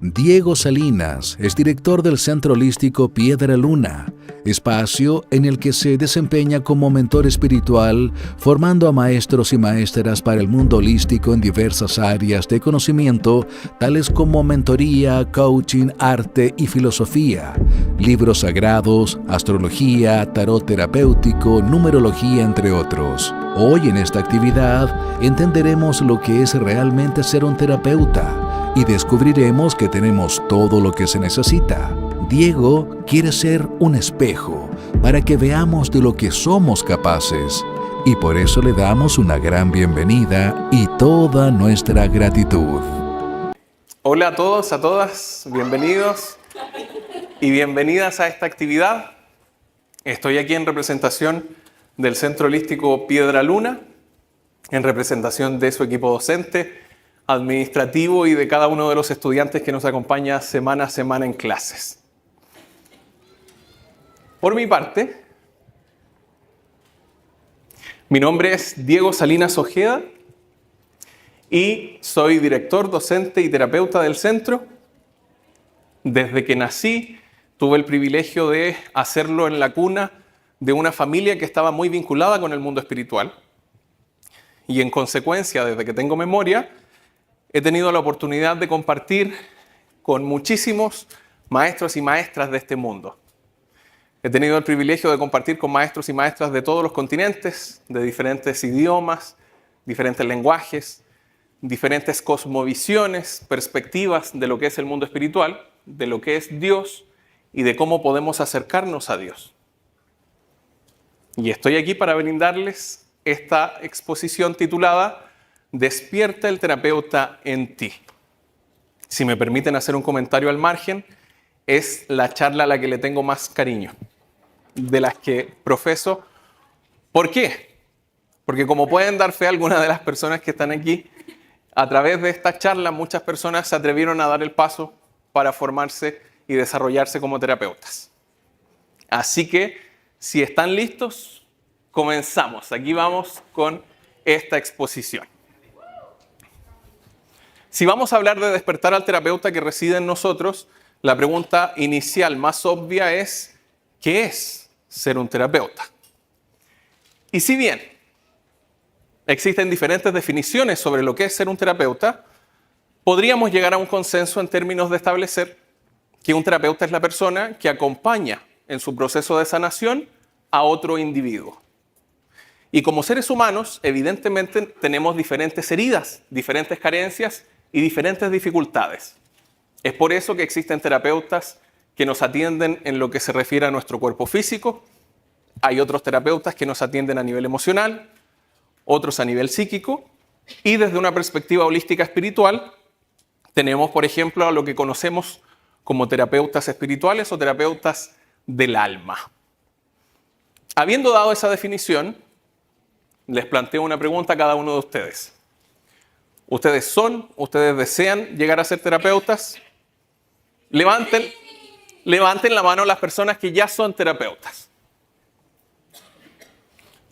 Diego Salinas es director del Centro Holístico Piedra Luna, espacio en el que se desempeña como mentor espiritual, formando a maestros y maestras para el mundo holístico en diversas áreas de conocimiento, tales como mentoría, coaching, arte y filosofía, libros sagrados, astrología, tarot terapéutico, numerología, entre otros. Hoy en esta actividad entenderemos lo que es realmente ser un terapeuta y descubriremos que tenemos todo lo que se necesita. Diego quiere ser un espejo para que veamos de lo que somos capaces y por eso le damos una gran bienvenida y toda nuestra gratitud. Hola a todos, a todas, bienvenidos y bienvenidas a esta actividad. Estoy aquí en representación del Centro Holístico Piedra Luna, en representación de su equipo docente, administrativo y de cada uno de los estudiantes que nos acompaña semana a semana en clases. Por mi parte, mi nombre es Diego Salinas Ojeda y soy director, docente y terapeuta del centro. Desde que nací, tuve el privilegio de hacerlo en la cuna de una familia que estaba muy vinculada con el mundo espiritual. Y en consecuencia, desde que tengo memoria, he tenido la oportunidad de compartir con muchísimos maestros y maestras de este mundo. He tenido el privilegio de compartir con maestros y maestras de todos los continentes, de diferentes idiomas, diferentes lenguajes, diferentes cosmovisiones, perspectivas de lo que es el mundo espiritual, de lo que es Dios y de cómo podemos acercarnos a Dios. Y estoy aquí para brindarles esta exposición titulada Despierta el terapeuta en ti. Si me permiten hacer un comentario al margen, es la charla a la que le tengo más cariño, de las que profeso. ¿Por qué? Porque como pueden dar fe algunas de las personas que están aquí, a través de esta charla muchas personas se atrevieron a dar el paso para formarse y desarrollarse como terapeutas. Así que, si están listos, comenzamos. Aquí vamos con esta exposición. Si vamos a hablar de despertar al terapeuta que reside en nosotros, la pregunta inicial más obvia es, ¿qué es ser un terapeuta? Y si bien existen diferentes definiciones sobre lo que es ser un terapeuta, podríamos llegar a un consenso en términos de establecer que un terapeuta es la persona que acompaña en su proceso de sanación a otro individuo. Y como seres humanos, evidentemente tenemos diferentes heridas, diferentes carencias y diferentes dificultades. Es por eso que existen terapeutas que nos atienden en lo que se refiere a nuestro cuerpo físico. Hay otros terapeutas que nos atienden a nivel emocional, otros a nivel psíquico. Y desde una perspectiva holística espiritual, tenemos, por ejemplo, a lo que conocemos como terapeutas espirituales o terapeutas del alma. Habiendo dado esa definición, les planteo una pregunta a cada uno de ustedes. ¿Ustedes desean llegar a ser terapeutas? Levanten la mano las personas que ya son terapeutas.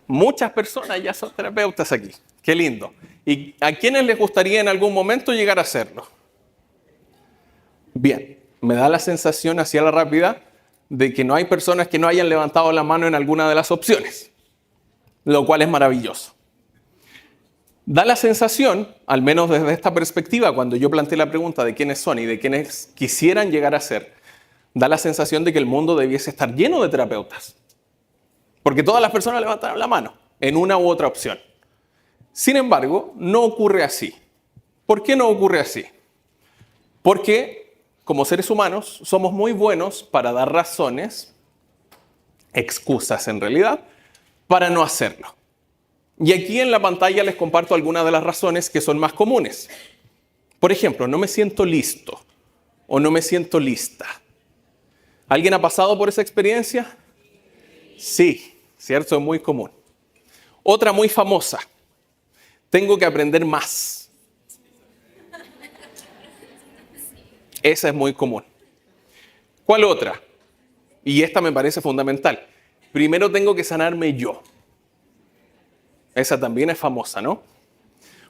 Muchas personas ya son terapeutas aquí. Qué lindo. ¿Y a quiénes les gustaría en algún momento llegar a serlo? Bien, me da la sensación así a la rápida de que no hay personas que no hayan levantado la mano en alguna de las opciones, lo cual es maravilloso. Da la sensación, al menos desde esta perspectiva, cuando yo planteé la pregunta de quiénes son y de quiénes quisieran llegar a ser, da la sensación de que el mundo debiese estar lleno de terapeutas. Porque todas las personas levantaron la mano en una u otra opción. Sin embargo, no ocurre así. ¿Por qué no ocurre así? Porque como seres humanos somos muy buenos para dar razones, excusas en realidad, para no hacerlo. Y aquí en la pantalla les comparto algunas de las razones que son más comunes. Por ejemplo, no me siento listo o no me siento lista. ¿Alguien ha pasado por esa experiencia? Sí, cierto, es muy común. Otra muy famosa. Tengo que aprender más. Esa es muy común. ¿Cuál otra? Y esta me parece fundamental. Primero tengo que sanarme yo. Esa también es famosa, ¿no?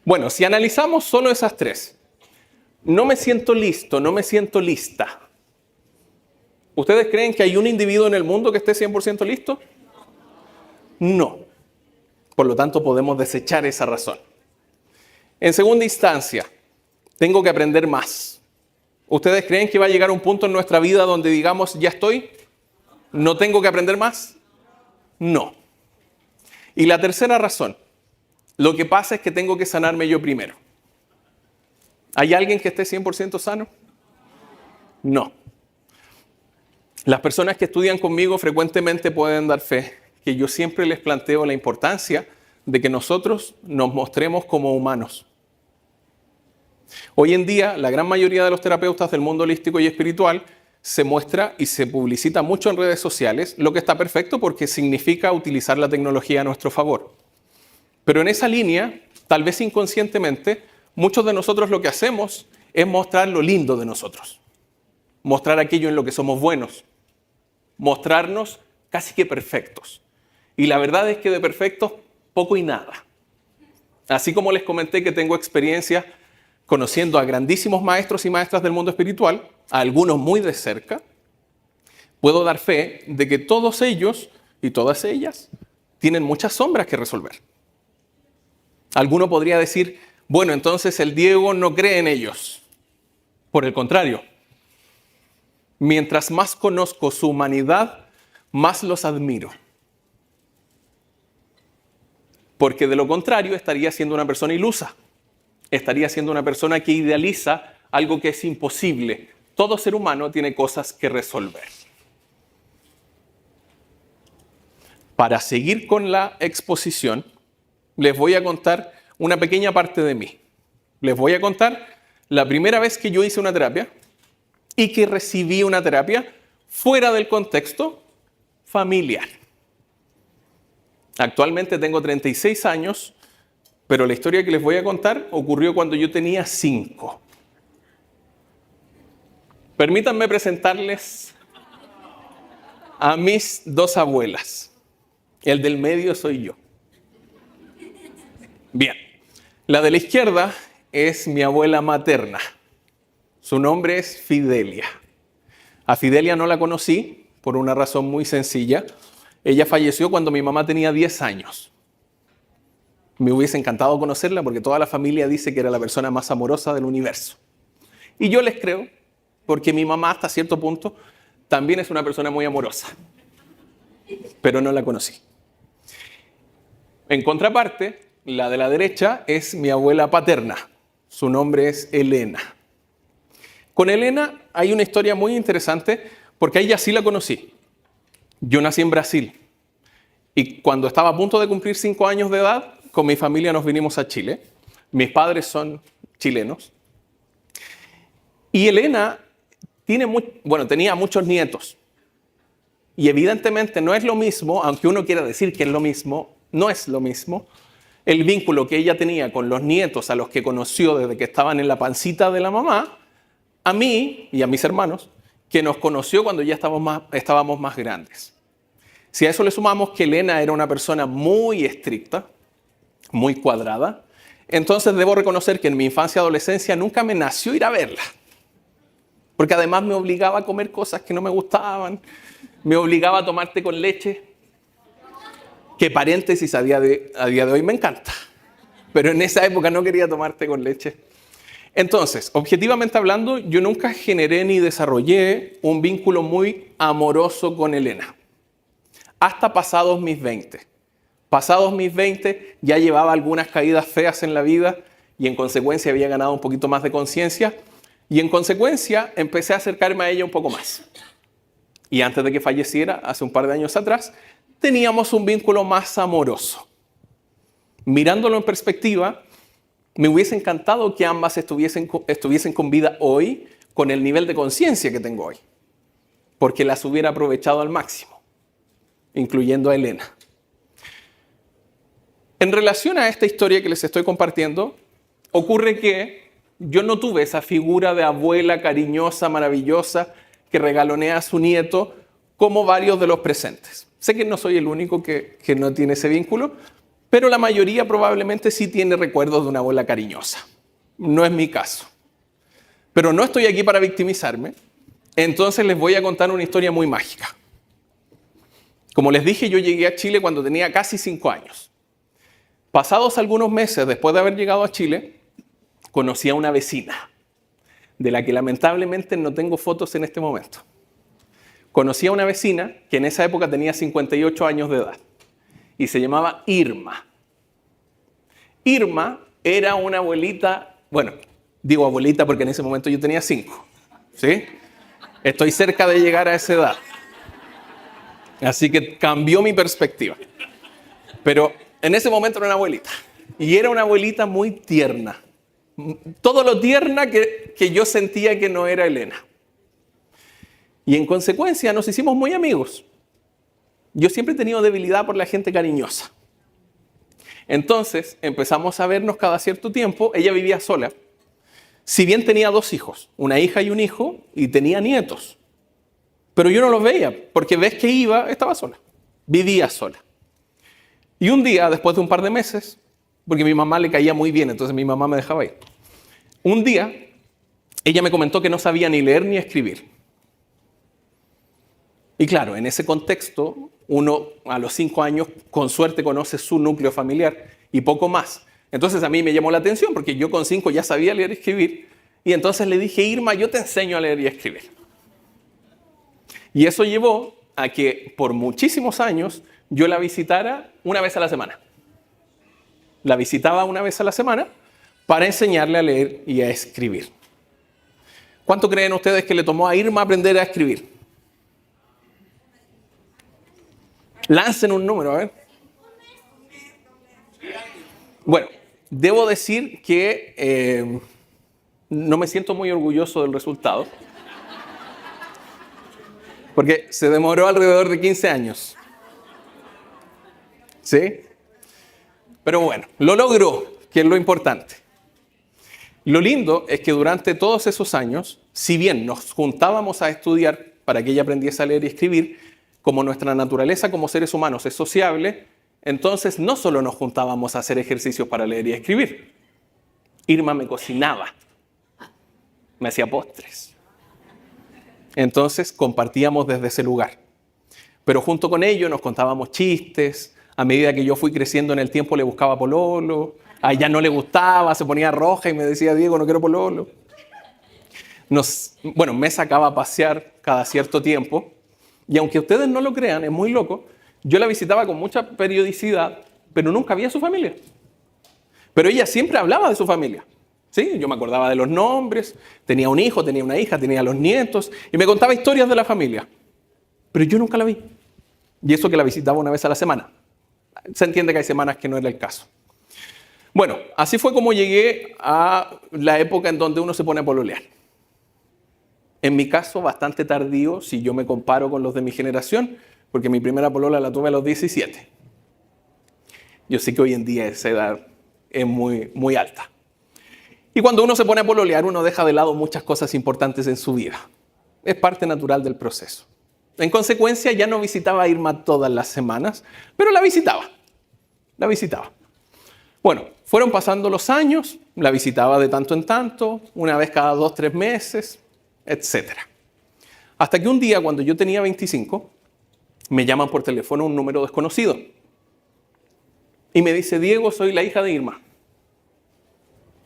Bueno, si analizamos solo esas tres, no me siento listo, no me siento lista. ¿Ustedes creen que hay un individuo en el mundo que esté 100% listo? No. Por lo tanto, podemos desechar esa razón. En segunda instancia, tengo que aprender más. ¿Ustedes creen que va a llegar un punto en nuestra vida donde digamos, ya estoy? ¿No tengo que aprender más? No. Y la tercera razón, lo que pasa es que tengo que sanarme yo primero. ¿Hay alguien que esté 100% sano? No. Las personas que estudian conmigo frecuentemente pueden dar fe que yo siempre les planteo la importancia de que nosotros nos mostremos como humanos. Hoy en día, la gran mayoría de los terapeutas del mundo holístico y espiritual se muestra y se publicita mucho en redes sociales, lo que está perfecto porque significa utilizar la tecnología a nuestro favor. Pero en esa línea, tal vez inconscientemente, muchos de nosotros lo que hacemos es mostrar lo lindo de nosotros, mostrar aquello en lo que somos buenos, mostrarnos casi que perfectos. Y la verdad es que de perfectos, poco y nada. Así como les comenté que tengo experiencia conociendo a grandísimos maestros y maestras del mundo espiritual, a algunos muy de cerca, puedo dar fe de que todos ellos y todas ellas tienen muchas sombras que resolver. Alguno podría decir, bueno, entonces el Diego no cree en ellos. Por el contrario, mientras más conozco su humanidad, más los admiro. Porque de lo contrario estaría siendo una persona ilusa. Estaría siendo una persona que idealiza algo que es imposible. Todo ser humano tiene cosas que resolver. Para seguir con la exposición, les voy a contar una pequeña parte de mí. Les voy a contar la primera vez que yo hice una terapia y que recibí una terapia fuera del contexto familiar. Actualmente tengo 36 años, pero la historia que les voy a contar ocurrió cuando yo tenía 5. Permítanme presentarles a mis 2 abuelas. El del medio soy yo. Bien, la de la izquierda es mi abuela materna. Su nombre es Fidelia. A Fidelia no la conocí por una razón muy sencilla. Ella falleció cuando mi mamá tenía 10 años. Me hubiese encantado conocerla porque toda la familia dice que era la persona más amorosa del universo. Y yo les creo, porque mi mamá hasta cierto punto también es una persona muy amorosa. Pero no la conocí. En contraparte, la de la derecha es mi abuela paterna. Su nombre es Elena. Con Elena hay una historia muy interesante porque a ella sí la conocí. Yo nací en Brasil y cuando estaba a punto de cumplir 5 años de edad, con mi familia nos vinimos a Chile. Mis padres son chilenos. Y Elena tenía muchos nietos. Y evidentemente no es lo mismo, aunque uno quiera decir que es lo mismo, no es lo mismo, el vínculo que ella tenía con los nietos a los que conoció desde que estaban en la pancita de la mamá, a mí y a mis hermanos, que nos conoció cuando ya estábamos más grandes. Si a eso le sumamos que Elena era una persona muy estricta, muy cuadrada, entonces debo reconocer que en mi infancia y adolescencia nunca me nació ir a verla. Porque además me obligaba a comer cosas que no me gustaban, me obligaba a tomar té con leche, que paréntesis a día de hoy me encanta. Pero en esa época no quería tomar té con leche. Entonces, objetivamente hablando, yo nunca generé ni desarrollé un vínculo muy amoroso con Elena. Hasta pasados mis 20. Pasados mis 20 ya llevaba algunas caídas feas en la vida y en consecuencia había ganado un poquito más de conciencia y en consecuencia empecé a acercarme a ella un poco más. Y antes de que falleciera, hace un par de años atrás, teníamos un vínculo más amoroso. Mirándolo en perspectiva, me hubiese encantado que ambas estuviesen con vida hoy con el nivel de conciencia que tengo hoy, porque las hubiera aprovechado al máximo, incluyendo a Elena. En relación a esta historia que les estoy compartiendo, ocurre que yo no tuve esa figura de abuela cariñosa, maravillosa, que regalonea a su nieto, como varios de los presentes. Sé que no soy el único que no tiene ese vínculo, pero la mayoría probablemente sí tiene recuerdos de una abuela cariñosa. No es mi caso. Pero no estoy aquí para victimizarme, entonces les voy a contar una historia muy mágica. Como les dije, yo llegué a Chile cuando tenía casi 5 años. Pasados algunos meses después de haber llegado a Chile, conocí a una vecina, de la que lamentablemente no tengo fotos en este momento. Conocí a una vecina que en esa época tenía 58 años de edad y se llamaba Irma. Irma era una abuelita, bueno, digo abuelita porque en ese momento yo tenía 5, ¿sí? Estoy cerca de llegar a esa edad. Así que cambió mi perspectiva. Pero en ese momento era una abuelita. Y era una abuelita muy tierna. Todo lo tierna que yo sentía que no era Elena. Y en consecuencia nos hicimos muy amigos. Yo siempre he tenido debilidad por la gente cariñosa. Entonces empezamos a vernos cada cierto tiempo. Ella vivía sola. Si bien tenía 2 hijos, una hija y un hijo, y tenía nietos. Pero yo no los veía, porque ves que iba, estaba sola. Vivía sola. Y un día, después de un par de meses, porque a mi mamá le caía muy bien, entonces mi mamá me dejaba ir. Un día, ella me comentó que no sabía ni leer ni escribir. Y claro, en ese contexto, uno a los 5 años, con suerte, conoce su núcleo familiar y poco más. Entonces a mí me llamó la atención, porque yo con 5 ya sabía leer y escribir. Y entonces le dije, Irma, yo te enseño a leer y a escribir. Y eso llevó a que por muchísimos años yo la visitara una vez a la semana. La visitaba una vez a la semana para enseñarle a leer y a escribir. ¿Cuánto creen ustedes que le tomó a Irma aprender a escribir? Lancen un número, a ver. Bueno, debo decir que no me siento muy orgulloso del resultado. Porque se demoró alrededor de 15 años. ¿Sí? Pero bueno, lo logró, que es lo importante. Lo lindo es que durante todos esos años, si bien nos juntábamos a estudiar para que ella aprendiese a leer y escribir, como nuestra naturaleza como seres humanos es sociable, entonces no solo nos juntábamos a hacer ejercicios para leer y escribir. Irma me cocinaba, me hacía postres. Entonces compartíamos desde ese lugar. Pero junto con ello nos contábamos chistes. A medida que yo fui creciendo en el tiempo le buscaba pololo. A ella no le gustaba, se ponía roja y me decía, Diego, no quiero pololo. Me sacaba a pasear cada cierto tiempo. Y aunque ustedes no lo crean, es muy loco, yo la visitaba con mucha periodicidad, pero nunca vi a su familia. Pero ella siempre hablaba de su familia. ¿Sí? Yo me acordaba de los nombres, tenía un hijo, tenía una hija, tenía los nietos, y me contaba historias de la familia. Pero yo nunca la vi. Y eso que la visitaba una vez a la semana. Se entiende que hay semanas que no era el caso. Bueno, así fue como llegué a la época en donde uno se pone a pololear. En mi caso, bastante tardío, si yo me comparo con los de mi generación, porque mi primera polola la tuve a los 17. Yo sé que hoy en día esa edad es muy, muy alta. Y cuando uno se pone a pololear, uno deja de lado muchas cosas importantes en su vida. Es parte natural del proceso. En consecuencia, ya no visitaba a Irma todas las semanas, pero la visitaba. La visitaba. Bueno, fueron pasando los años, la visitaba de tanto en tanto, una vez cada 2, 3 meses, etc. Hasta que un día, cuando yo tenía 25, me llaman por teléfono un número desconocido. Y me dice, Diego, soy la hija de Irma.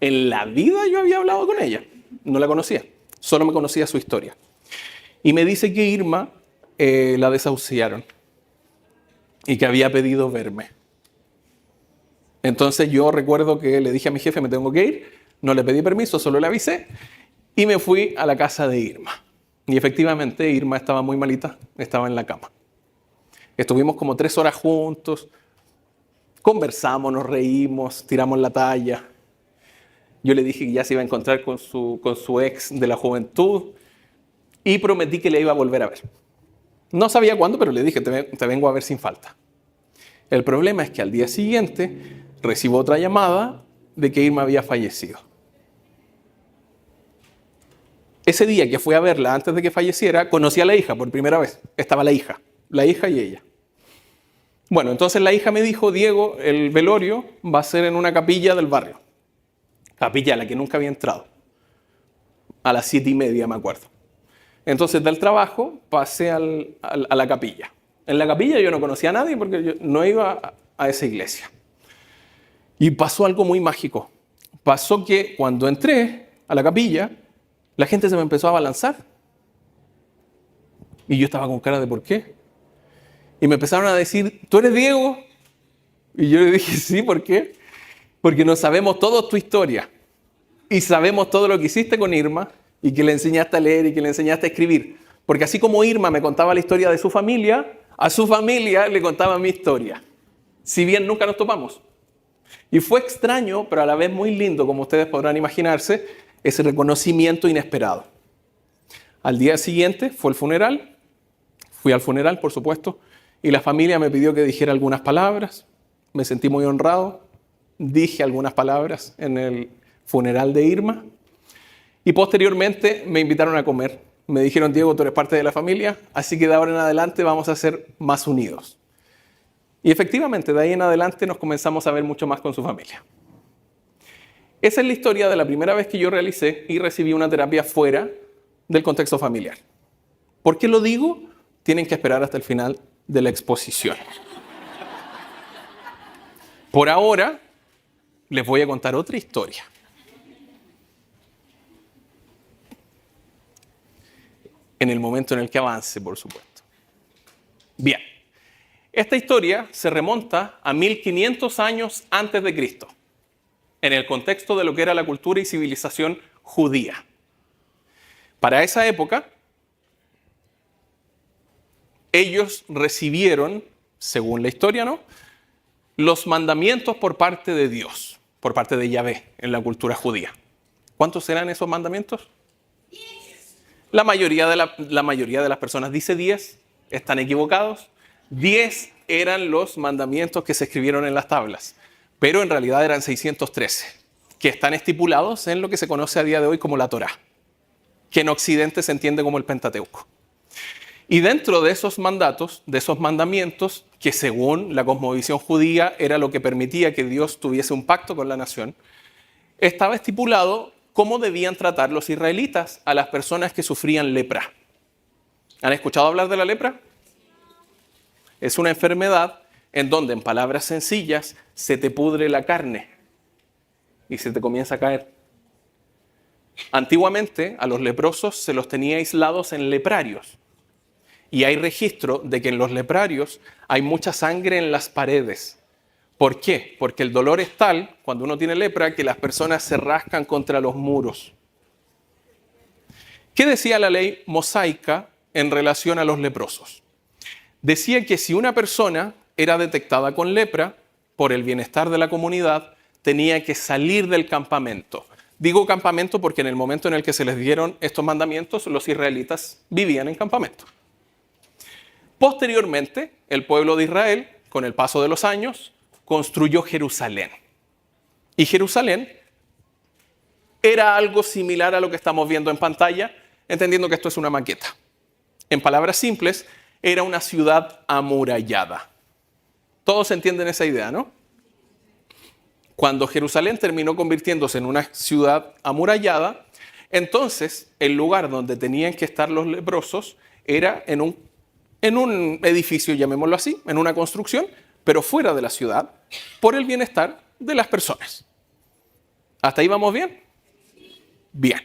En la vida yo había hablado con ella, no la conocía, solo me conocía su historia. Y me dice que Irma la desahuciaron y que había pedido verme. Entonces yo recuerdo que le dije a mi jefe, me tengo que ir, no le pedí permiso, solo le avisé y me fui a la casa de Irma. Y efectivamente Irma estaba muy malita, estaba en la cama. Estuvimos como 3 horas juntos, conversamos, nos reímos, tiramos la talla. Yo le dije que ya se iba a encontrar con su ex de la juventud y prometí que le iba a volver a ver. No sabía cuándo, pero le dije, te vengo a ver sin falta. El problema es que al día siguiente recibo otra llamada de que Irma había fallecido. Ese día que fui a verla antes de que falleciera, conocí a la hija por primera vez. Estaba la hija y ella. Bueno, entonces la hija me dijo, Diego, el velorio va a ser en una capilla del barrio. Capilla a la que nunca había entrado. a las 7:30, me acuerdo. Entonces del trabajo pasé a la capilla. En la capilla yo no conocía a nadie porque yo no iba a esa iglesia. Y pasó algo muy mágico. Pasó que cuando entré a la capilla, la gente se me empezó a abalanzar. Y yo estaba con cara de ¿por qué? Y me empezaron a decir, ¿tú eres Diego? Y yo le dije, sí, ¿por qué? Porque nos sabemos toda tu historia. Y sabemos todo lo que hiciste con Irma y que le enseñaste a leer y que le enseñaste a escribir. Porque así como Irma me contaba la historia de su familia, a su familia le contaba mi historia. Si bien nunca nos topamos. Y fue extraño, pero a la vez muy lindo, como ustedes podrán imaginarse, ese reconocimiento inesperado. Al día siguiente fue el funeral. Fui al funeral, por supuesto, y la familia me pidió que dijera algunas palabras. Me sentí muy honrado. Dije algunas palabras en el funeral de Irma. Y posteriormente me invitaron a comer. Me dijeron, Diego, tú eres parte de la familia, así que de ahora en adelante vamos a ser más unidos. Y efectivamente, de ahí en adelante nos comenzamos a ver mucho más con su familia. Esa es la historia de la primera vez que yo realicé y recibí una terapia fuera del contexto familiar. ¿Por qué lo digo? Tienen que esperar hasta el final de la exposición. Por ahora, les voy a contar otra historia. En el momento en el que avance, por supuesto. Bien, esta historia se remonta a 1500 años antes de Cristo, en el contexto de lo que era la cultura y civilización judía. Para esa época, ellos recibieron, según la historia, ¿no?, los mandamientos por parte de Dios, por parte de Yahvé, en la cultura judía. ¿Cuántos eran esos mandamientos? La mayoría de las personas dice 10, están equivocados. 10 eran los mandamientos que se escribieron en las tablas, pero en realidad eran 613, que están estipulados en lo que se conoce a día de hoy como la Torá, que en Occidente se entiende como el Pentateuco. Y dentro de esos mandatos, de esos mandamientos, que según la cosmovisión judía era lo que permitía que Dios tuviese un pacto con la nación, estaba estipulado cómo debían tratar los israelitas a las personas que sufrían lepra. ¿Han escuchado hablar de la lepra? Es una enfermedad en donde, en palabras sencillas, se te pudre la carne y se te comienza a caer. Antiguamente, a los leprosos se los tenía aislados en leprarios. Y hay registro de que en los leprarios hay mucha sangre en las paredes. ¿Por qué? Porque el dolor es tal, cuando uno tiene lepra, que las personas se rascan contra los muros. ¿Qué decía la ley mosaica en relación a los leprosos? Decía que si una persona era detectada con lepra, por el bienestar de la comunidad, tenía que salir del campamento. Digo campamento porque en el momento en el que se les dieron estos mandamientos, los israelitas vivían en campamento. Posteriormente, el pueblo de Israel, con el paso de los años, construyó Jerusalén. Y Jerusalén era algo similar a lo que estamos viendo en pantalla, entendiendo que esto es una maqueta. En palabras simples, era una ciudad amurallada. Todos entienden esa idea, ¿no? Cuando Jerusalén terminó convirtiéndose en una ciudad amurallada, entonces el lugar donde tenían que estar los leprosos era en un edificio, llamémoslo así, en una construcción, pero fuera de la ciudad, por el bienestar de las personas. ¿Hasta ahí vamos bien? Bien.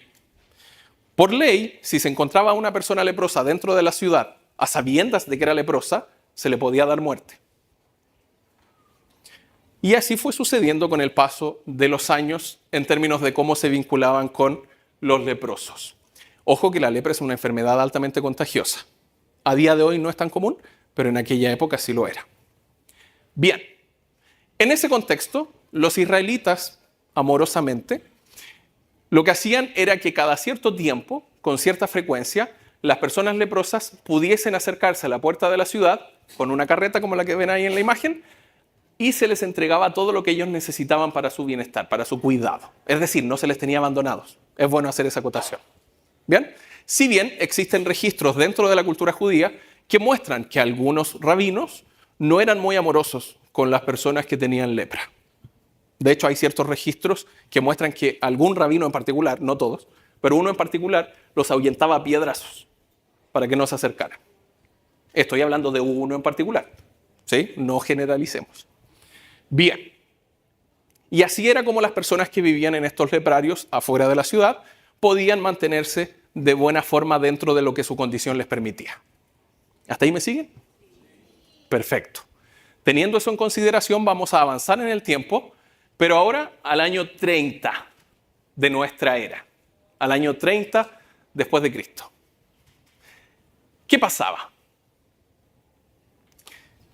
Por ley, si se encontraba una persona leprosa dentro de la ciudad, a sabiendas de que era leprosa, se le podía dar muerte. Y así fue sucediendo con el paso de los años en términos de cómo se vinculaban con los leprosos. Ojo que la lepra es una enfermedad altamente contagiosa. A día de hoy no es tan común, pero en aquella época sí lo era. Bien, en ese contexto, los israelitas, amorosamente, lo que hacían era que cada cierto tiempo, con cierta frecuencia, las personas leprosas pudiesen acercarse a la puerta de la ciudad con una carreta como la que ven ahí en la imagen y se les entregaba todo lo que ellos necesitaban para su bienestar, para su cuidado. Es decir, no se les tenía abandonados. Es bueno hacer esa acotación. ¿Bien? Si bien existen registros dentro de la cultura judía que muestran que algunos rabinos no eran muy amorosos con las personas que tenían lepra. De hecho, hay ciertos registros que muestran que algún rabino en particular, no todos, pero uno en particular los ahuyentaba a piedrazos para que no se acercaran. Estoy hablando de uno en particular, ¿sí? No generalicemos. Bien. Y así era como las personas que vivían en estos leprarios afuera de la ciudad podían mantenerse de buena forma dentro de lo que su condición les permitía. ¿Hasta ahí me siguen? Perfecto. Teniendo eso en consideración, vamos a avanzar en el tiempo, pero ahora al año 30 de nuestra era, al año 30 después de Cristo. ¿Qué pasaba?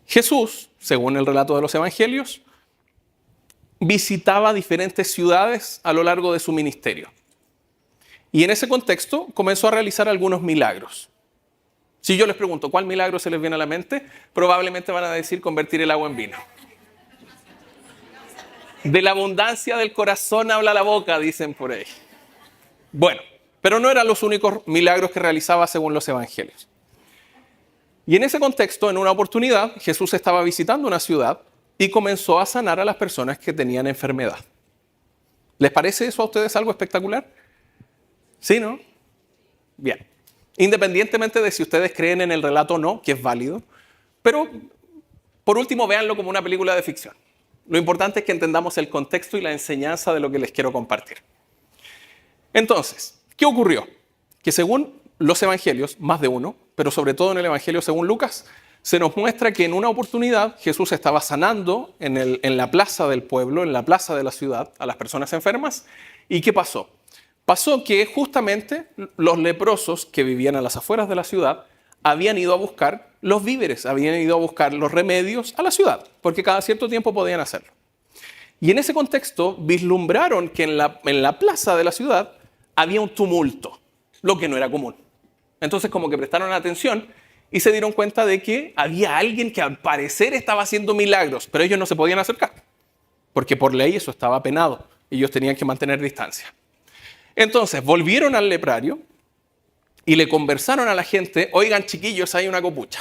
Jesús, según el relato de los evangelios, visitaba diferentes ciudades a lo largo de su ministerio. Y en ese contexto comenzó a realizar algunos milagros. Si yo les pregunto cuál milagro se les viene a la mente, probablemente van a decir convertir el agua en vino. De la abundancia del corazón habla la boca, dicen por ahí. Bueno, pero no eran los únicos milagros que realizaba según los evangelios. Y en ese contexto, en una oportunidad, Jesús estaba visitando una ciudad y comenzó a sanar a las personas que tenían enfermedad. ¿Les parece eso a ustedes algo espectacular? ¿Sí, no? Bien. Independientemente de si ustedes creen en el relato o no, que es válido, pero por último véanlo como una película de ficción. Lo importante es que entendamos el contexto y la enseñanza de lo que les quiero compartir. Entonces, ¿qué ocurrió? Que según los evangelios, más de uno, pero sobre todo en el evangelio según Lucas, se nos muestra que en una oportunidad Jesús estaba sanando en la plaza del pueblo, en la plaza de la ciudad, a las personas enfermas. ¿Y qué pasó? Pasó que justamente los leprosos que vivían a las afueras de la ciudad habían ido a buscar los víveres, habían ido a buscar los remedios a la ciudad, porque cada cierto tiempo podían hacerlo. Y en ese contexto vislumbraron que en la plaza de la ciudad había un tumulto, lo que no era común. Entonces como que prestaron atención y se dieron cuenta de que había alguien que al parecer estaba haciendo milagros, pero ellos no se podían acercar, porque por ley eso estaba penado, ellos tenían que mantener distancia. Entonces volvieron al leprario y le conversaron a la gente: oigan chiquillos, hay una copucha.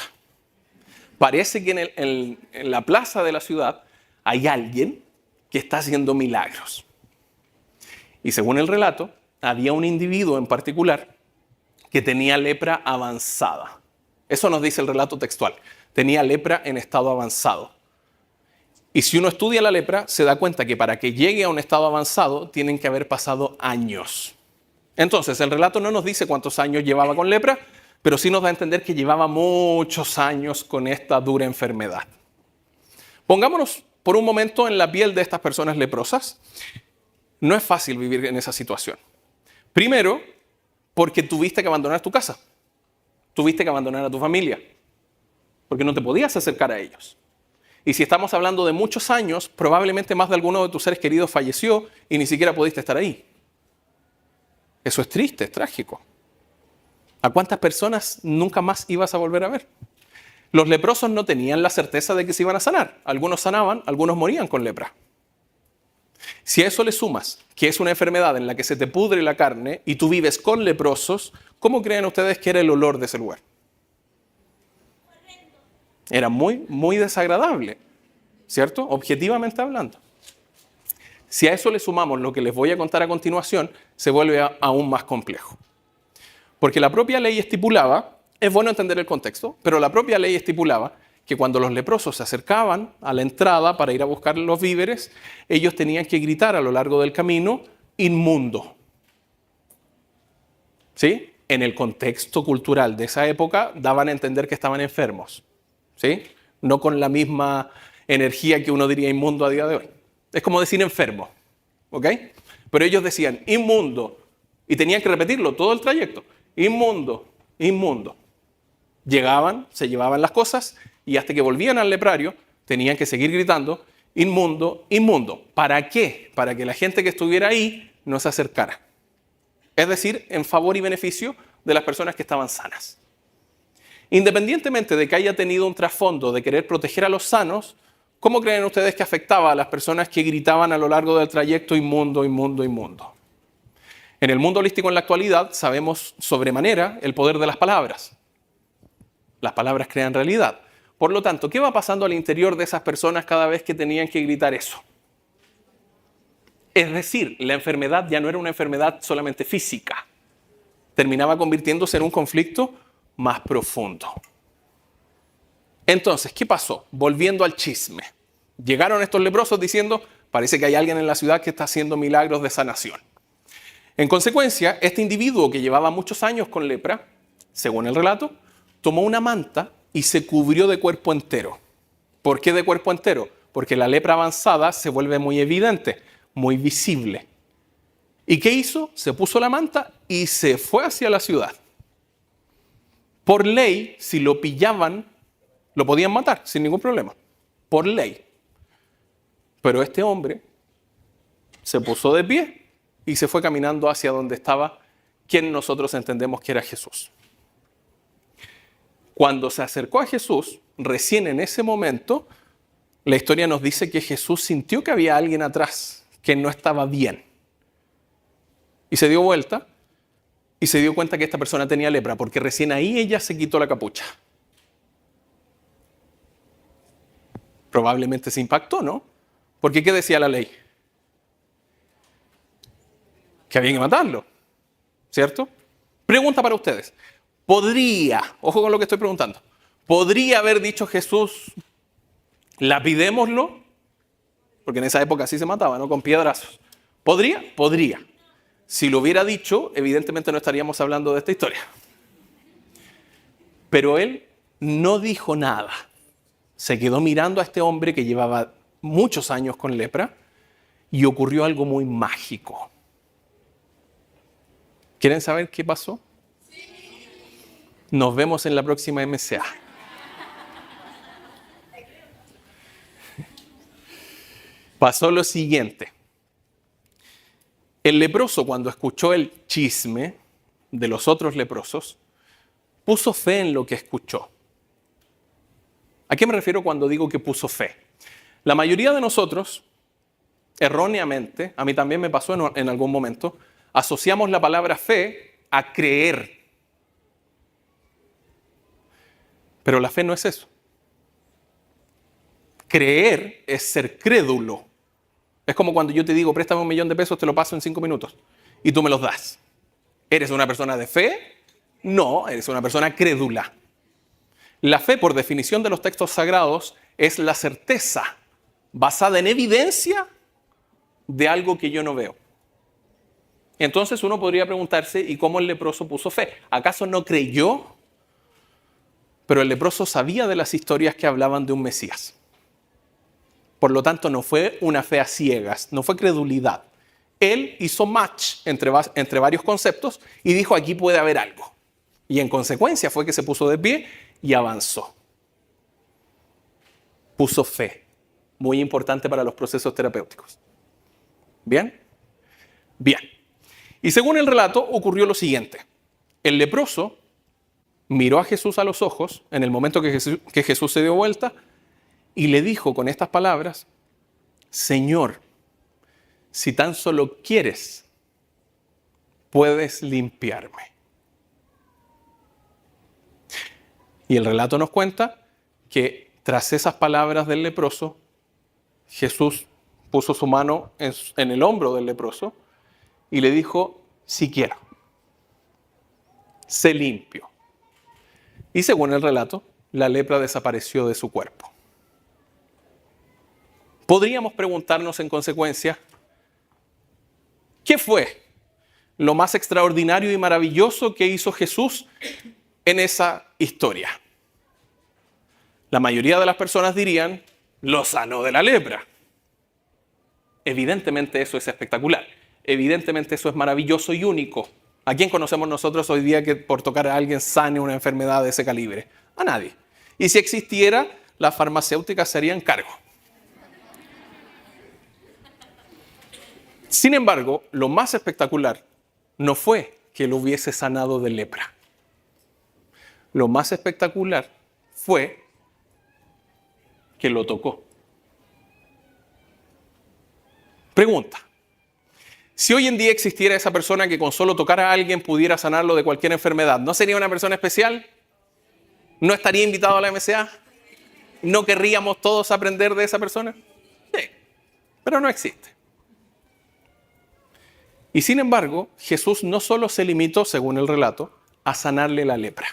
Parece que en la plaza de la ciudad hay alguien que está haciendo milagros. Y según el relato, había un individuo en particular que tenía lepra avanzada. Eso nos dice el relato textual. Tenía lepra en estado avanzado. Y si uno estudia la lepra, se da cuenta que para que llegue a un estado avanzado, tienen que haber pasado años. Entonces, el relato no nos dice cuántos años llevaba con lepra, pero sí nos da a entender que llevaba muchos años con esta dura enfermedad. Pongámonos por un momento en la piel de estas personas leprosas. No es fácil vivir en esa situación. Primero, porque tuviste que abandonar tu casa. Tuviste que abandonar a tu familia. Porque no te podías acercar a ellos. Y si estamos hablando de muchos años, probablemente más de alguno de tus seres queridos falleció y ni siquiera pudiste estar ahí. Eso es triste, es trágico. ¿A cuántas personas nunca más ibas a volver a ver? Los leprosos no tenían la certeza de que se iban a sanar. Algunos sanaban, algunos morían con lepra. Si a eso le sumas que es una enfermedad en la que se te pudre la carne y tú vives con leprosos, ¿cómo creen ustedes que era el olor de ese lugar? Era muy, muy desagradable, ¿cierto? Objetivamente hablando. Si a eso le sumamos lo que les voy a contar a continuación, se vuelve aún más complejo. Porque la propia ley estipulaba, es bueno entender el contexto, pero la propia ley estipulaba que cuando los leprosos se acercaban a la entrada para ir a buscar los víveres, ellos tenían que gritar a lo largo del camino: inmundo. ¿Sí? En el contexto cultural de esa época daban a entender que estaban enfermos. ¿Sí? No con la misma energía que uno diría inmundo a día de hoy. Es como decir enfermo, ¿ok? Pero ellos decían inmundo y tenían que repetirlo todo el trayecto. Inmundo, inmundo. Llegaban, se llevaban las cosas y hasta que volvían al leprario tenían que seguir gritando inmundo, inmundo. ¿Para qué? Para que la gente que estuviera ahí no se acercara. Es decir, en favor y beneficio de las personas que estaban sanas. Independientemente de que haya tenido un trasfondo de querer proteger a los sanos, ¿cómo creen ustedes que afectaba a las personas que gritaban a lo largo del trayecto inmundo, inmundo, inmundo? En el mundo holístico en la actualidad sabemos sobremanera el poder de las palabras. Las palabras crean realidad. Por lo tanto, ¿qué va pasando al interior de esas personas cada vez que tenían que gritar eso? Es decir, la enfermedad ya no era una enfermedad solamente física, terminaba convirtiéndose en un conflicto más profundo. Entonces, ¿qué pasó? Volviendo al chisme. Llegaron estos leprosos diciendo, parece que hay alguien en la ciudad que está haciendo milagros de sanación. En consecuencia, este individuo que llevaba muchos años con lepra, según el relato, tomó una manta y se cubrió de cuerpo entero. ¿Por qué de cuerpo entero? Porque la lepra avanzada se vuelve muy evidente, muy visible. ¿Y qué hizo? Se puso la manta y se fue hacia la ciudad. Por ley, si lo pillaban, lo podían matar sin ningún problema. Por ley. Pero este hombre se puso de pie y se fue caminando hacia donde estaba quien nosotros entendemos que era Jesús. Cuando se acercó a Jesús, recién en ese momento, la historia nos dice que Jesús sintió que había alguien atrás que no estaba bien. Y se dio vuelta y se dio cuenta que esta persona tenía lepra, porque recién ahí ella se quitó la capucha. Probablemente se impactó, ¿no? Porque ¿qué decía la ley? Que había que matarlo, ¿cierto? Pregunta para ustedes. Ojo con lo que estoy preguntando, ¿podría haber dicho Jesús, lapidémoslo? Porque en esa época así se mataba, ¿no? Con piedrazos. ¿Podría? Podría. Si lo hubiera dicho, evidentemente no estaríamos hablando de esta historia. Pero él no dijo nada. Se quedó mirando a este hombre que llevaba muchos años con lepra y ocurrió algo muy mágico. ¿Quieren saber qué pasó? Nos vemos en la próxima MCA. Pasó lo siguiente. El leproso, cuando escuchó el chisme de los otros leprosos, puso fe en lo que escuchó. ¿A qué me refiero cuando digo que puso fe? La mayoría de nosotros, erróneamente, a mí también me pasó en algún momento, asociamos la palabra fe a creer. Pero la fe no es eso. Creer es ser crédulo. Es como cuando yo te digo, préstame $1.000.000, te lo paso en 5 minutos. Y tú me los das. ¿Eres una persona de fe? No, eres una persona crédula. La fe, por definición de los textos sagrados, es la certeza basada en evidencia de algo que yo no veo. Entonces uno podría preguntarse, ¿y cómo el leproso puso fe? ¿Acaso no creyó? Pero el leproso sabía de las historias que hablaban de un Mesías. Por lo tanto, no fue una fe a ciegas, no fue credulidad. Él hizo match entre varios conceptos y dijo, aquí puede haber algo. Y en consecuencia fue que se puso de pie y avanzó. Puso fe, muy importante para los procesos terapéuticos. ¿Bien? Bien. Y según el relato, ocurrió lo siguiente. El leproso miró a Jesús a los ojos en el momento que Jesús se dio vuelta y le dijo con estas palabras, Señor, si tan solo quieres, puedes limpiarme. Y el relato nos cuenta que tras esas palabras del leproso, Jesús puso su mano en el hombro del leproso y le dijo, si quiero, sé limpio. Y según el relato, la lepra desapareció de su cuerpo. Podríamos preguntarnos en consecuencia, ¿qué fue lo más extraordinario y maravilloso que hizo Jesús en esa historia? La mayoría de las personas dirían, lo sanó de la lepra. Evidentemente eso es espectacular. Evidentemente eso es maravilloso y único. ¿A quién conocemos nosotros hoy día que por tocar a alguien sane una enfermedad de ese calibre? A nadie. Y si existiera, las farmacéuticas se harían cargo. Sin embargo, lo más espectacular no fue que lo hubiese sanado de lepra. Lo más espectacular fue que lo tocó. Pregunta. Si hoy en día existiera esa persona que con solo tocar a alguien pudiera sanarlo de cualquier enfermedad, ¿no sería una persona especial? ¿No estaría invitado a la MCA? ¿No querríamos todos aprender de esa persona? Sí, pero no existe. Y sin embargo, Jesús no solo se limitó, según el relato, a sanarle la lepra.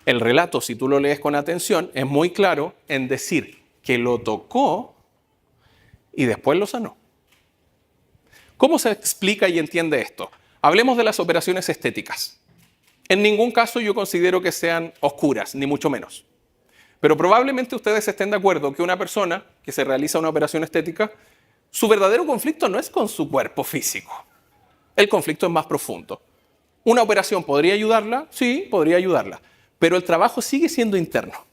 El relato, si tú lo lees con atención, es muy claro en decir que lo tocó y después lo sanó. ¿Cómo se explica y entiende esto? Hablemos de las operaciones estéticas. En ningún caso yo considero que sean oscuras, ni mucho menos. Pero probablemente ustedes estén de acuerdo que una persona que se realiza una operación estética, su verdadero conflicto no es con su cuerpo físico. El conflicto es más profundo. ¿Una operación podría ayudarla? Sí, podría ayudarla. Pero el trabajo sigue siendo interno.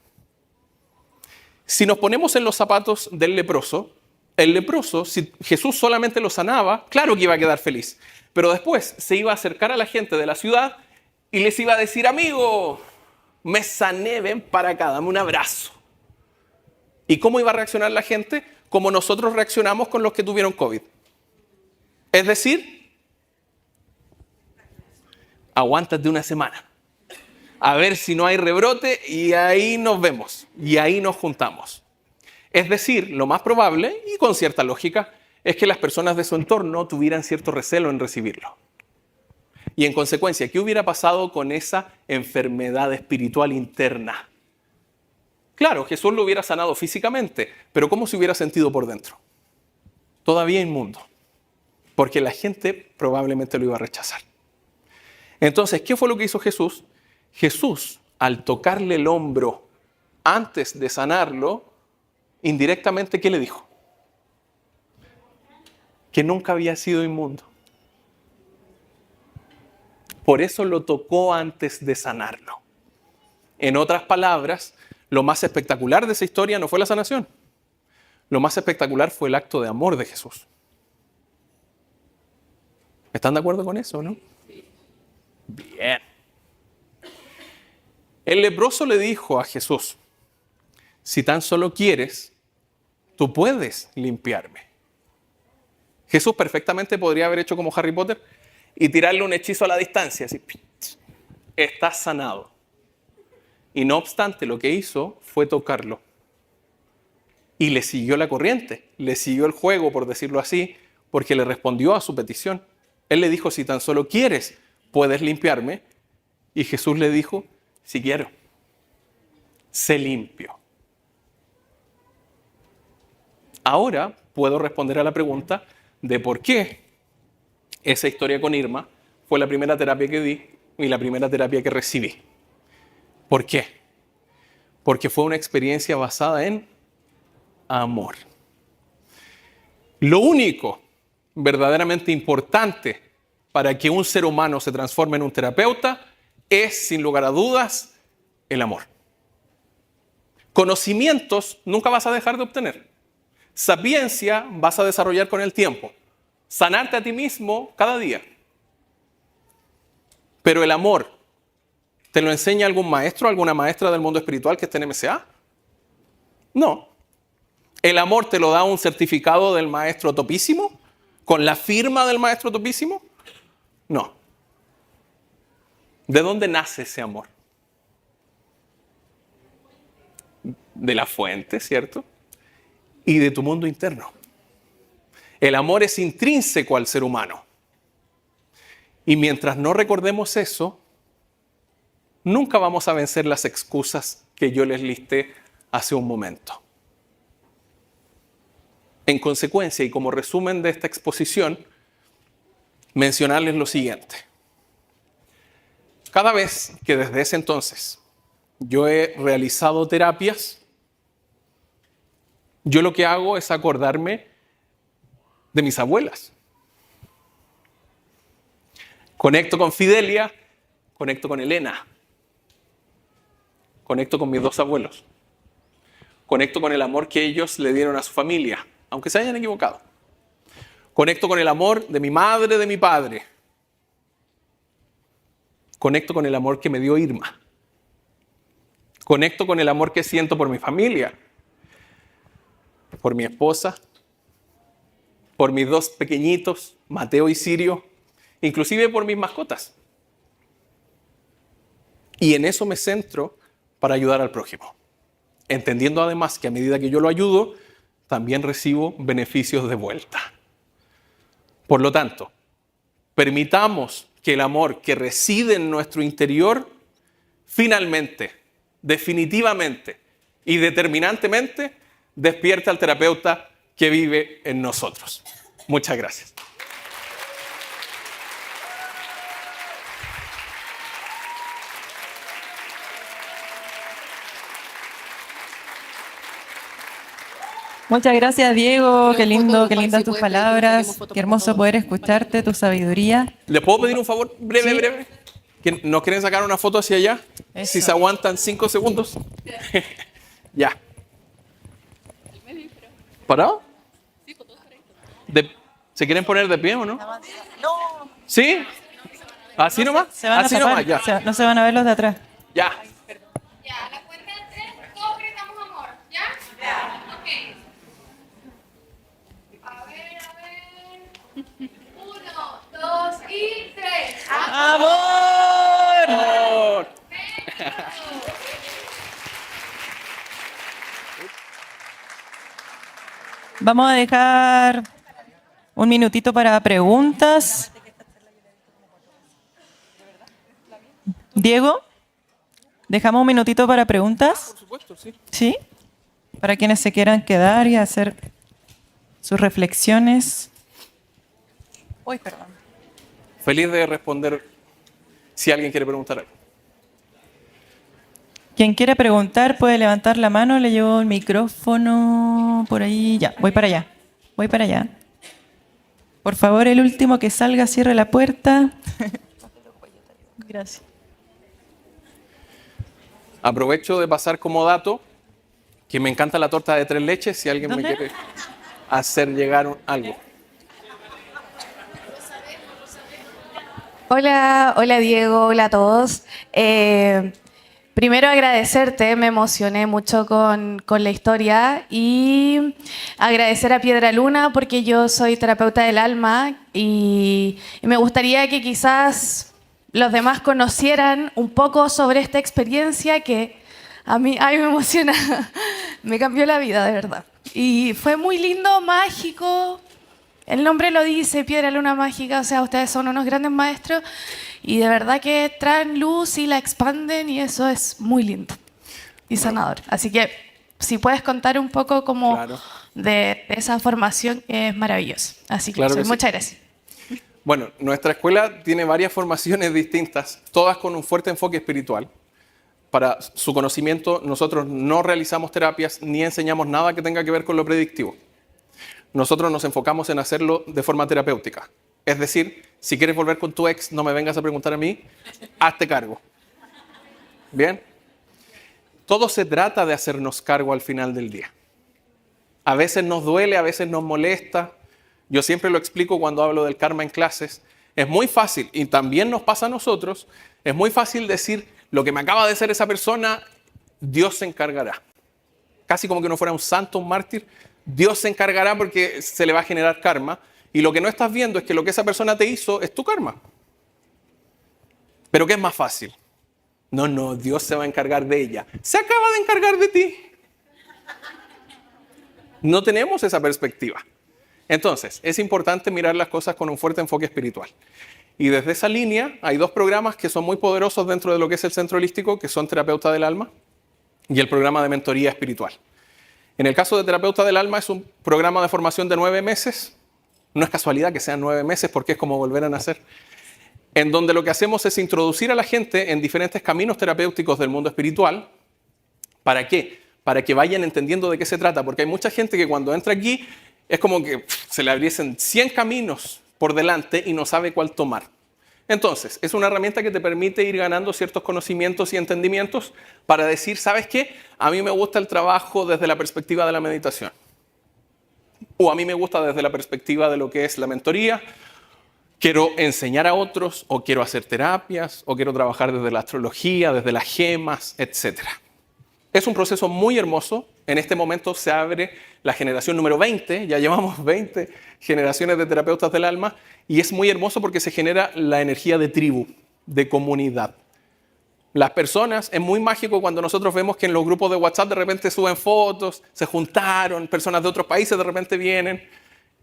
Si nos ponemos en los zapatos del leproso, el leproso, si Jesús solamente lo sanaba, claro que iba a quedar feliz. Pero después se iba a acercar a la gente de la ciudad y les iba a decir, amigo, me sané, ven para acá, dame un abrazo. ¿Y cómo iba a reaccionar la gente? Como nosotros reaccionamos con los que tuvieron COVID. Es decir, aguántate una semana. A ver si no hay rebrote y ahí nos vemos. Y ahí nos juntamos. Es decir, lo más probable, y con cierta lógica, es que las personas de su entorno tuvieran cierto recelo en recibirlo. Y en consecuencia, ¿qué hubiera pasado con esa enfermedad espiritual interna? Claro, Jesús lo hubiera sanado físicamente, pero ¿cómo se hubiera sentido por dentro? Todavía inmundo, porque la gente probablemente lo iba a rechazar. Entonces, ¿qué fue lo que hizo Jesús? Jesús, al tocarle el hombro antes de sanarlo, indirectamente, ¿qué le dijo? Que nunca había sido inmundo. Por eso lo tocó antes de sanarlo. En otras palabras, lo más espectacular de esa historia no fue la sanación. Lo más espectacular fue el acto de amor de Jesús. ¿Están de acuerdo con eso, no? Bien. El leproso le dijo a Jesús, si tan solo quieres, tú puedes limpiarme. Jesús perfectamente podría haber hecho como Harry Potter y tirarle un hechizo a la distancia, así, estás sanado. Y no obstante, lo que hizo fue tocarlo. Y le siguió la corriente, le siguió el juego, por decirlo así, porque le respondió a su petición. Él le dijo, si tan solo quieres, puedes limpiarme. Y Jesús le dijo, si quiero. Sé limpio. Ahora puedo responder a la pregunta de por qué esa historia con Irma fue la primera terapia que di y la primera terapia que recibí. ¿Por qué? Porque fue una experiencia basada en amor. Lo único verdaderamente importante para que un ser humano se transforme en un terapeuta es, sin lugar a dudas, el amor. Conocimientos nunca vas a dejar de obtener. Sapiencia vas a desarrollar con el tiempo. Sanarte a ti mismo cada día. Pero el amor, ¿te lo enseña algún maestro, alguna maestra del mundo espiritual que esté en MCA? No. ¿El amor te lo da un certificado del maestro topísimo? ¿Con la firma del maestro topísimo? No. ¿De dónde nace ese amor? De la fuente, ¿cierto? Y de tu mundo interno. El amor es intrínseco al ser humano. Y mientras no recordemos eso, nunca vamos a vencer las excusas que yo les listé hace un momento. En consecuencia, y como resumen de esta exposición, mencionarles lo siguiente. Cada vez que desde ese entonces yo he realizado terapias, yo lo que hago es acordarme de mis abuelas. Conecto con Fidelia, conecto con Elena, conecto con mis dos abuelos, conecto con el amor que ellos le dieron a su familia, aunque se hayan equivocado. Conecto con el amor de mi madre, de mi padre. Conecto con el amor que me dio Irma. Conecto con el amor que siento por mi familia, por mi esposa, por mis dos pequeñitos, Mateo y Sirio, inclusive por mis mascotas. Y en eso me centro para ayudar al prójimo, entendiendo además que a medida que yo lo ayudo, también recibo beneficios de vuelta. Por lo tanto, permitamos que el amor que reside en nuestro interior finalmente, definitivamente y determinantemente despierte al terapeuta que vive en nosotros. Muchas gracias. Muchas gracias, Diego. Qué lindo, qué lindas tus palabras. Qué hermoso poder escucharte, tu sabiduría. ¿Le puedo pedir un favor breve, Sí. breve? ¿Nos quieren sacar una foto hacia allá? Eso. Si se aguantan 5 segundos. Ya. ¿Parado? ¿Se quieren poner de pie o no? No. ¿Sí? ¿Así nomás? Se van a Así tapar. nomás, ya. No se van a ver los de atrás. Ya. Ya, a la cuenta de 3, todos gritamos amor, ¿ya? Ya. Ok. A ver. 1, 2 y 3. ¡Amor! Vamos a dejar un minutito para preguntas. Diego, ¿dejamos un minutito para preguntas? Por supuesto, sí. ¿Sí? Para quienes se quieran quedar y hacer sus reflexiones. Uy, perdón. Feliz de responder si alguien quiere preguntar algo. Quien quiera preguntar puede levantar la mano. Le llevo el micrófono por ahí. Ya, voy para allá. Voy para allá. Por favor, el último que salga, cierre la puerta. Gracias. Aprovecho de pasar como dato que me encanta la torta de 3 leches, si alguien me ¿Dónde? quiere hacer llegar algo. Hola, hola Diego, hola a todos. Primero agradecerte, me emocioné mucho con la historia y agradecer a Piedra Luna porque yo soy terapeuta del alma y me gustaría que quizás los demás conocieran un poco sobre esta experiencia que a mí ay, me emociona, me cambió la vida de verdad. Y fue muy lindo, mágico. El nombre lo dice, Piedra Luna Mágica, o sea, ustedes son unos grandes maestros y de verdad que traen luz y la expanden y eso es muy lindo y sanador. Así que si puedes contar un poco como Claro. de esa formación que es maravillosa. Así que, Claro que sí. muchas gracias. Bueno, nuestra escuela tiene varias formaciones distintas, todas con un fuerte enfoque espiritual. Para su conocimiento, nosotros no realizamos terapias ni enseñamos nada que tenga que ver con lo predictivo. Nosotros nos enfocamos en hacerlo de forma terapéutica. Es decir, si quieres volver con tu ex, no me vengas a preguntar a mí, hazte cargo. ¿Bien? Todo se trata de hacernos cargo al final del día. A veces nos duele, a veces nos molesta. Yo siempre lo explico cuando hablo del karma en clases. Es muy fácil, y también nos pasa a nosotros, es muy fácil decir, lo que me acaba de hacer esa persona, Dios se encargará. Casi como que no fuera un santo, un mártir, Dios se encargará porque se le va a generar karma. Y lo que no estás viendo es que lo que esa persona te hizo es tu karma. Pero ¿qué es más fácil? No, Dios se va a encargar de ella. Se acaba de encargar de ti. No tenemos esa perspectiva. Entonces, es importante mirar las cosas con un fuerte enfoque espiritual. Y desde esa línea hay 2 programas que son muy poderosos dentro de lo que es el Centro Holístico, que son Terapeuta del Alma y el programa de Mentoría Espiritual. En el caso de Terapeuta del Alma es un programa de formación de 9 meses. No es casualidad que sean 9 meses porque es como volver a nacer. En donde lo que hacemos es introducir a la gente en diferentes caminos terapéuticos del mundo espiritual. ¿Para qué? Para que vayan entendiendo de qué se trata. Porque hay mucha gente que cuando entra aquí es como que se le abriesen 100 caminos por delante y no sabe cuál tomar. Entonces, es una herramienta que te permite ir ganando ciertos conocimientos y entendimientos para decir, ¿sabes qué? A mí me gusta el trabajo desde la perspectiva de la meditación. O a mí me gusta desde la perspectiva de lo que es la mentoría. Quiero enseñar a otros, o quiero hacer terapias, o quiero trabajar desde la astrología, desde las gemas, etc. Es un proceso muy hermoso. En este momento se abre la generación número 20. Ya llevamos 20 generaciones de terapeutas del alma. Y es muy hermoso porque se genera la energía de tribu, de comunidad. Las personas, es muy mágico cuando nosotros vemos que en los grupos de WhatsApp de repente suben fotos, se juntaron, personas de otros países de repente vienen.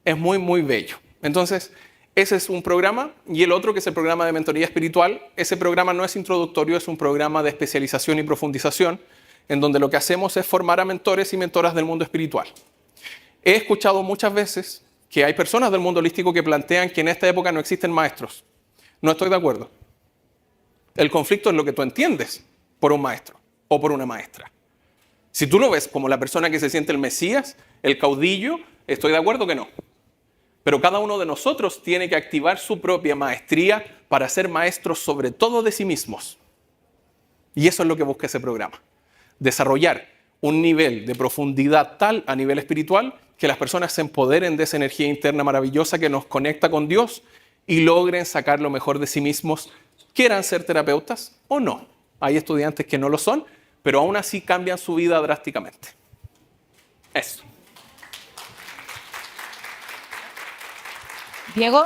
Es muy, muy bello. Entonces, Ese es un programa, y el otro, que es el programa de mentoría espiritual, ese programa no es introductorio, es un programa de especialización y profundización, en donde lo que hacemos es formar a mentores y mentoras del mundo espiritual. He escuchado muchas veces que hay personas del mundo holístico que plantean que en esta época no existen maestros. No estoy de acuerdo. El conflicto es lo que tú entiendes por un maestro o por una maestra. Si tú lo ves como la persona que se siente el Mesías, el caudillo, estoy de acuerdo que no. Pero cada uno de nosotros tiene que activar su propia maestría para ser maestros sobre todo de sí mismos. Y eso es lo que busca ese programa. Desarrollar un nivel de profundidad tal a nivel espiritual que las personas se empoderen de esa energía interna maravillosa que nos conecta con Dios y logren sacar lo mejor de sí mismos, quieran ser terapeutas o no. Hay estudiantes que no lo son, pero aún así cambian su vida drásticamente. Eso. Diego,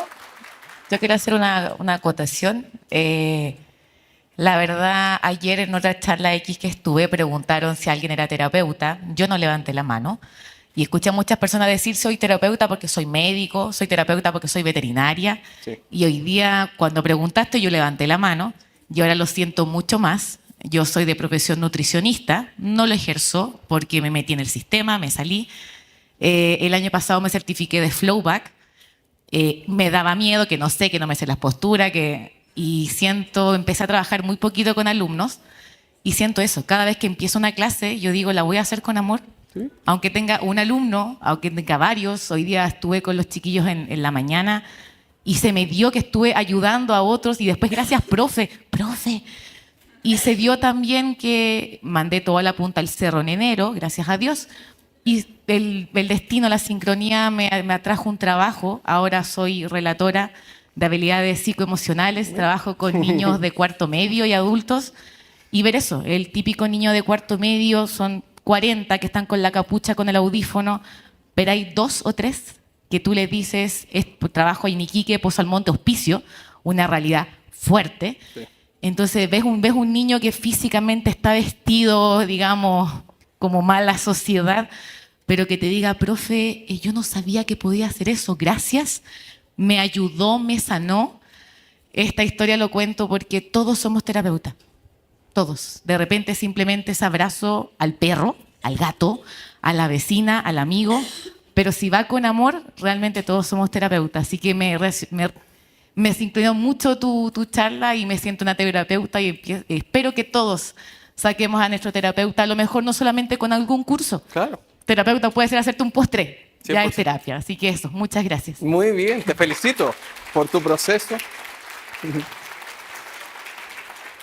yo quiero hacer una acotación. La verdad, ayer en otra charla X que estuve preguntaron si alguien era terapeuta. Yo no levanté la mano y escuché a muchas personas decir soy terapeuta porque soy médico, soy terapeuta porque soy veterinaria. Sí. Y hoy día cuando preguntaste yo levanté la mano y ahora lo siento mucho más. Yo soy de profesión nutricionista, no lo ejerzo porque me metí en el sistema, me salí. El año pasado me certifiqué de Flowback. Me daba miedo, que no sé, que no me sé las posturas, y empecé a trabajar muy poquito con alumnos y siento eso, cada vez que empiezo una clase yo digo la voy a hacer con amor, ¿sí? Aunque tenga un alumno, aunque tenga varios. Hoy día estuve con los chiquillos en la mañana y se me dio que estuve ayudando a otros y después gracias profe, y se dio también que mandé toda la punta al cerro en enero, gracias a Dios. Y el destino, la sincronía me atrajo un trabajo. Ahora soy relatora de habilidades psicoemocionales, trabajo con niños de cuarto medio y adultos. Y ver eso, el típico niño de cuarto medio, son 40 que están con la capucha, con el audífono, pero hay 2 o 3 que tú les dices, trabajo en Iquique, Pozo Almonte, Hospicio, una realidad fuerte. Sí. Entonces ves un niño que físicamente está vestido, digamos, como mala sociedad, pero que te diga, profe, yo no sabía que podía hacer eso, gracias, me ayudó, me sanó. Esta historia lo cuento porque todos somos terapeutas, todos. De repente simplemente es abrazo al perro, al gato, a la vecina, al amigo, pero si va con amor, realmente todos somos terapeutas. Así que me sincronó mucho tu charla y me siento una terapeuta y espero que todos saquemos a nuestro terapeuta, a lo mejor no solamente con algún curso. Claro. Terapeuta puede ser hacerte un postre, 100%. Ya es terapia. Así que eso, muchas gracias. Muy bien, te felicito por tu proceso.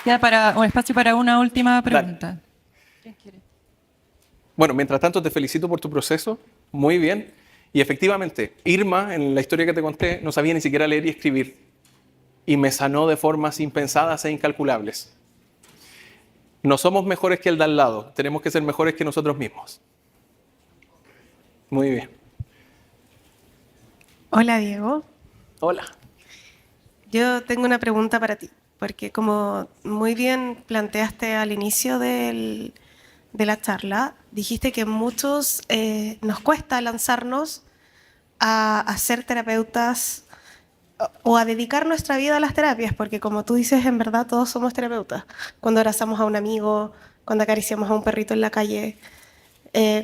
Ya para un espacio para una última pregunta. ¿Quién quiere? Bueno, mientras tanto te felicito por tu proceso, muy bien. Y efectivamente, Irma, en la historia que te conté, no sabía ni siquiera leer y escribir. Y me sanó de formas impensadas e incalculables. No somos mejores que el de al lado, tenemos que ser mejores que nosotros mismos. Muy bien. Hola, Diego. Hola. Yo tengo una pregunta para ti, porque como muy bien planteaste al inicio de la charla, dijiste que muchos nos cuesta lanzarnos a ser terapeutas o a dedicar nuestra vida a las terapias, porque como tú dices, en verdad todos somos terapeutas. Cuando abrazamos a un amigo, cuando acariciamos a un perrito en la calle,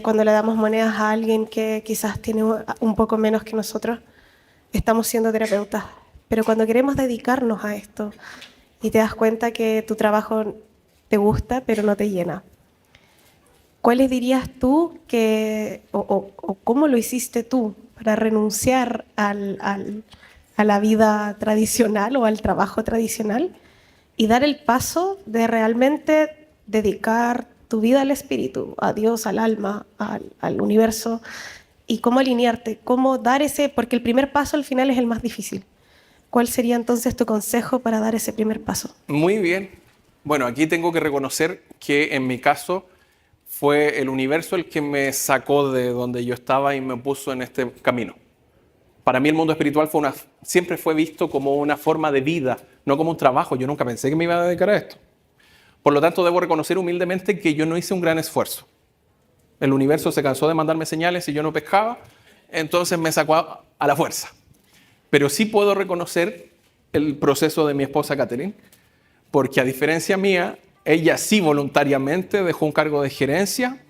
cuando le damos monedas a alguien que quizás tiene un poco menos que nosotros, estamos siendo terapeutas. Pero cuando queremos dedicarnos a esto y te das cuenta que tu trabajo te gusta pero no te llena, ¿cuáles dirías tú o cómo lo hiciste tú para renunciar a la vida tradicional o al trabajo tradicional y dar el paso de realmente dedicar tu vida al espíritu, a Dios, al alma, al universo, y cómo alinearte, cómo dar porque el primer paso al final es el más difícil? ¿Cuál sería entonces tu consejo para dar ese primer paso? Muy bien. Bueno, aquí tengo que reconocer que en mi caso fue el universo el que me sacó de donde yo estaba y me puso en este camino. Para mí el mundo espiritual siempre fue visto como una forma de vida, no como un trabajo. Yo nunca pensé que me iba a dedicar a esto. Por lo tanto, debo reconocer humildemente que yo no hice un gran esfuerzo. El universo se cansó de mandarme señales y yo no pescaba, entonces me sacó a la fuerza. Pero sí puedo reconocer el proceso de mi esposa Catherine, porque a diferencia mía, ella sí voluntariamente dejó un cargo de gerencia,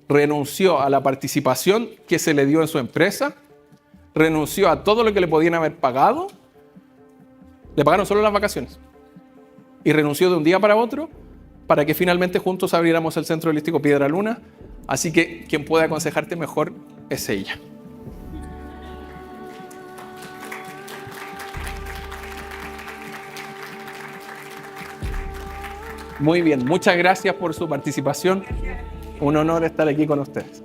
renunció a la participación que se le dio en su empresa, renunció a todo lo que le podían haber pagado, le pagaron solo las vacaciones, y renunció de un día para otro para que finalmente juntos abriéramos el Centro Holístico Piedra Luna. Así que quien puede aconsejarte mejor es ella. Muy bien, muchas gracias por su participación. Un honor estar aquí con ustedes.